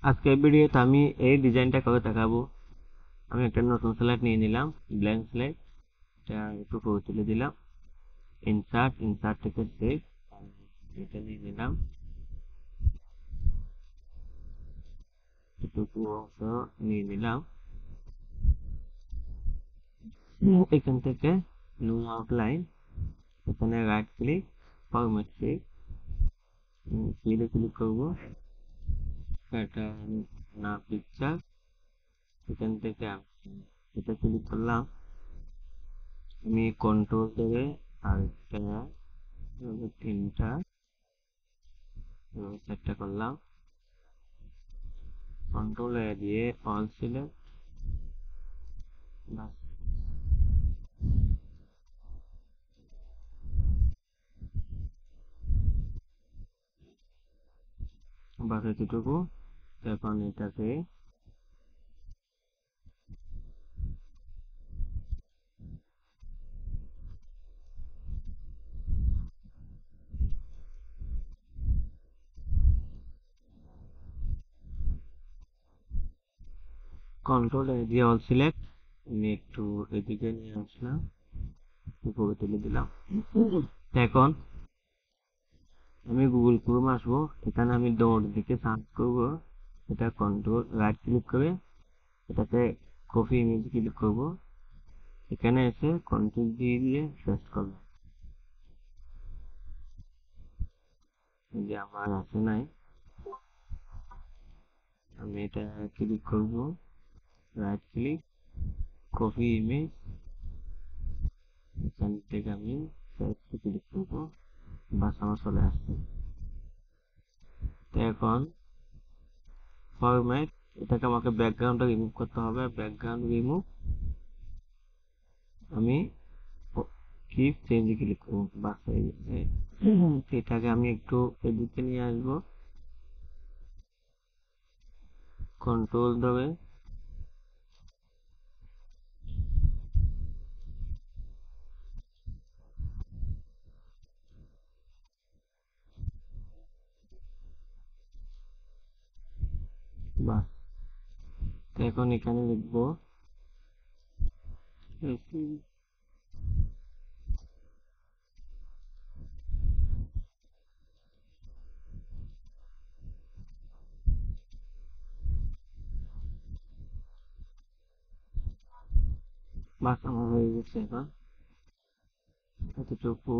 আজকের ভিডিওতে আমি এই ডিজাইনটা করে দেখাবো। আমি একটা নতুন স্লাইড নিয়ে নিলাম, ব্ল্যাঙ্ক স্লাইড। এটা একটু করে তুলে দিলাম, ইনসার্ট থেকে সেভ, এটা নিয়ে নিলাম, এটুকু অংশ নিয়ে নিলাম। এখান থেকে নিউ আউটলাইন, এখানে right click, format shape, click করবো, এটা না পিকচার। এখান থেকে এটা ক্লিক করলাম, আমি কন্ট্রোল ধরে আর তিনটা সেটটা করলাম, কন্ট্রোল এ দিয়ে অল সিলেক্ট, বাস এতটুকু। এখন এটাকে কন্ট্রোল এ দিয়ে অল সিলেক্ট, আমি একটু এদিকে নিয়ে আসলাম, উপরে তুলে দিলাম। এখন আমি গুগল ক্রোম আসবো, এখানে আমি ডট দিকে সার্চ করবো, এটা কন্ট্রোল রাইট ক্লিক করে এটাতে কপি ইমেজ ক্লিক করব, এখানে এসে কন্ট্রোল দিয়ে পেস্ট করব। যে আমার আসে নাই, আমি এটা ক্লিক করব, রাইট ক্লিক, কপি ইমেজ, এখান থেকে আমি পেস্ট ক্লিক করব, বাস আমার চলে আসছে। তো এখন ফরম্যাট, এটাকে আমাকে ব্যাকগ্রাউন্ডটা রিমুভ করতে হবে, ব্যাকগ্রাউন্ড রিমুভ, আমি কিপ চেঞ্জ ক্লিক করব, বাস হয়ে গেছে। এটাকে আমি একটু এদিকে নিয়ে আসবো, কন্ট্রোল ধরে বাস। এখন এখানে লিখবো বাস, আমার হয়ে গেছে। এখন এতটুকু